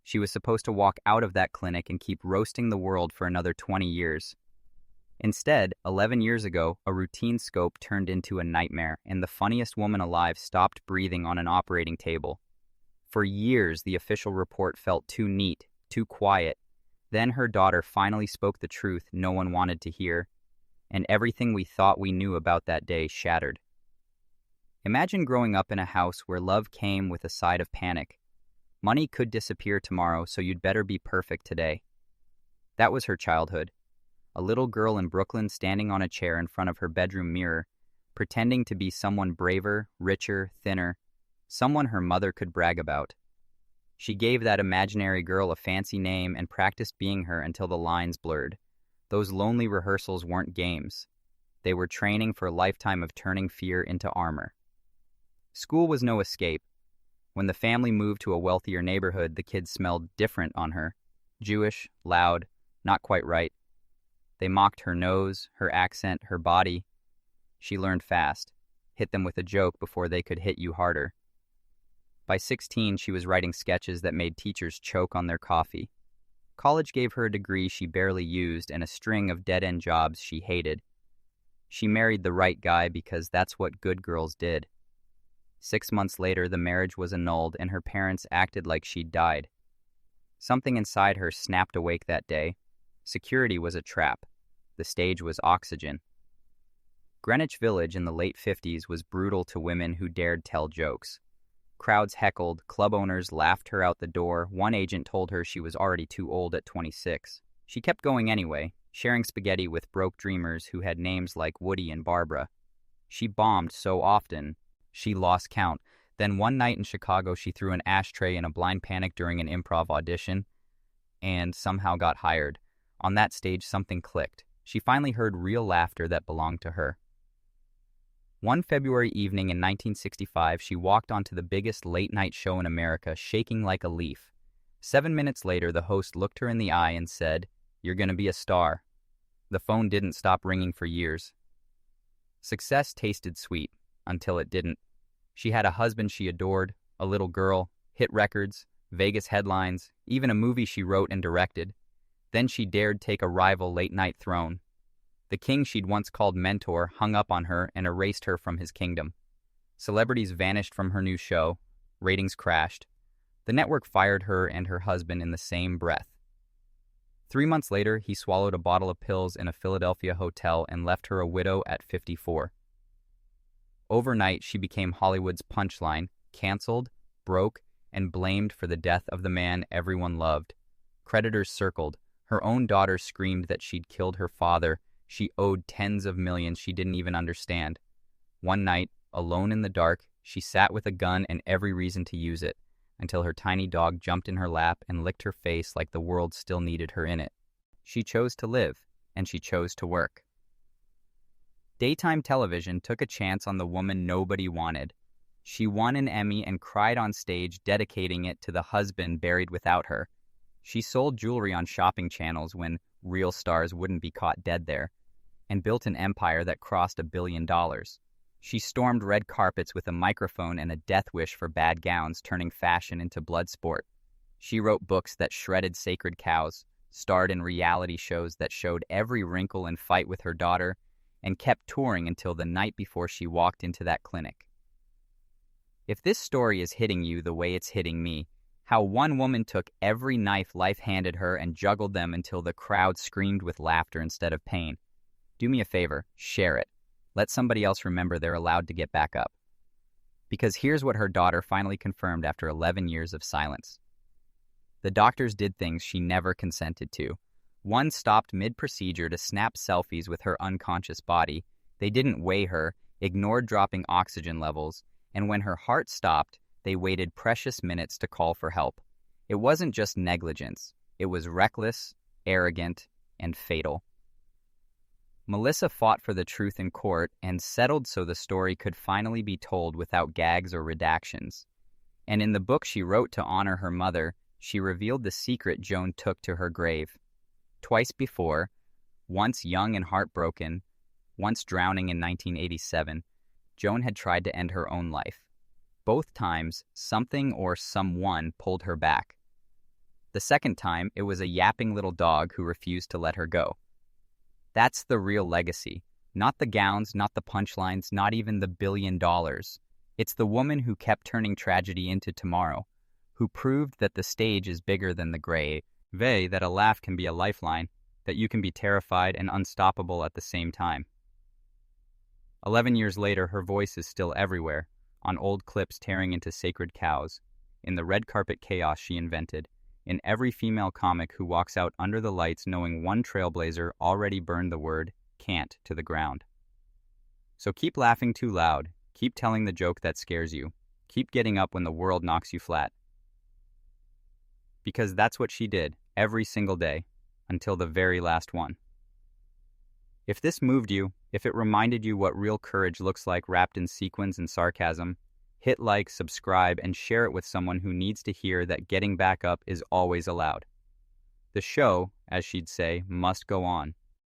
She was supposed to walk out of that clinic and keep roasting the world for another 20 years. Instead, 11 years ago, a routine scope turned into a nightmare, and the funniest woman alive stopped breathing on an operating table. For years, the official report felt too neat, too quiet. Then her daughter finally spoke the truth no one wanted to hear, and everything we thought we knew about that day shattered. Imagine growing up in a house where love came with a side of panic. Money could disappear tomorrow, so you'd better be perfect today. That was her childhood. A little girl in Brooklyn standing on a chair in front of her bedroom mirror, pretending to be someone braver, richer, thinner, someone her mother could brag about. She gave that imaginary girl a fancy name and practiced being her until the lines blurred. Those lonely rehearsals weren't games. They were training for a lifetime of turning fear into armor. School was no escape. When the family moved to a wealthier neighborhood, the kids smelled different on her. Jewish, loud, not quite right. They mocked her nose, her accent, her body. She learned fast. Hit them with a joke before they could hit you harder. By 16, she was writing sketches that made teachers choke on their coffee. College gave her a degree she barely used and a string of dead-end jobs she hated. She married the right guy because that's what good girls did. 6 months later, the marriage was annulled and her parents acted like she'd died. Something inside her snapped awake that day. Security was a trap. The stage was oxygen. Greenwich Village in the late 50s was brutal to women who dared tell jokes. Crowds heckled, club owners laughed her out the door. One agent told her she was already too old at 26. She kept going anyway, sharing spaghetti with broke dreamers who had names like Woody and Barbara. She bombed so often, she lost count. Then one night in Chicago, she threw an ashtray in a blind panic during an improv audition and somehow got hired. On that stage, something clicked. She finally heard real laughter that belonged to her. One February evening in 1965, she walked onto the biggest late-night show in America, shaking like a leaf. 7 minutes later, the host looked her in the eye and said, "You're going to be a star." The phone didn't stop ringing for years. Success tasted sweet, until it didn't. She had a husband she adored, a little girl, hit records, Vegas headlines, even a movie she wrote and directed. Then she dared take a rival late-night throne. The king she'd once called mentor hung up on her and erased her from his kingdom. Celebrities vanished from her new show. Ratings crashed. The network fired her and her husband in the same breath. 3 months later, he swallowed a bottle of pills in a Philadelphia hotel and left her a widow at 54. Overnight, she became Hollywood's punchline, canceled, broke, and blamed for the death of the man everyone loved. Creditors circled. Her own daughter screamed that she'd killed her father. She owed tens of millions she didn't even understand. One night, alone in the dark, she sat with a gun and every reason to use it, until her tiny dog jumped in her lap and licked her face like the world still needed her in it. She chose to live, and she chose to work. Daytime television took a chance on the woman nobody wanted. She won an Emmy and cried on stage, dedicating it to the husband buried without her. She sold jewelry on shopping channels when real stars wouldn't be caught dead there, and built an empire that crossed $1 billion. She stormed red carpets with a microphone and a death wish for bad gowns, turning fashion into blood sport. She wrote books that shredded sacred cows, starred in reality shows that showed every wrinkle and fight with her daughter, and kept touring until the night before she walked into that clinic. If this story is hitting you the way it's hitting me, how one woman took every knife life handed her and juggled them until the crowd screamed with laughter instead of pain. Do me a favor, share it. Let somebody else remember they're allowed to get back up. Because here's what her daughter finally confirmed after 11 years of silence. The doctors did things she never consented to. One stopped mid-procedure to snap selfies with her unconscious body. They didn't weigh her, ignored dropping oxygen levels, and when her heart stopped, they waited precious minutes to call for help. It wasn't just negligence. It was reckless, arrogant, and fatal. Melissa fought for the truth in court and settled so the story could finally be told without gags or redactions. And in the book she wrote to honor her mother, she revealed the secret Joan took to her grave. Twice before, once young and heartbroken, once drowning in 1987, Joan had tried to end her own life. Both times, something or someone pulled her back. The second time, it was a yapping little dog who refused to let her go. That's the real legacy. Not the gowns, not the punchlines, not even the $1 billion. It's the woman who kept turning tragedy into tomorrow, who proved that the stage is bigger than the grave, that a laugh can be a lifeline, that you can be terrified and unstoppable at the same time. 11 years later, her voice is still everywhere, on old clips tearing into sacred cows, in the red carpet chaos she invented, in every female comic who walks out under the lights knowing one trailblazer already burned the word "can't" to the ground. So keep laughing too loud, keep telling the joke that scares you, keep getting up when the world knocks you flat. Because that's what she did, every single day, until the very last one. If this moved you, if it reminded you what real courage looks like wrapped in sequins and sarcasm, hit like, subscribe, and share it with someone who needs to hear that getting back up is always allowed. The show, as she'd say, must go on.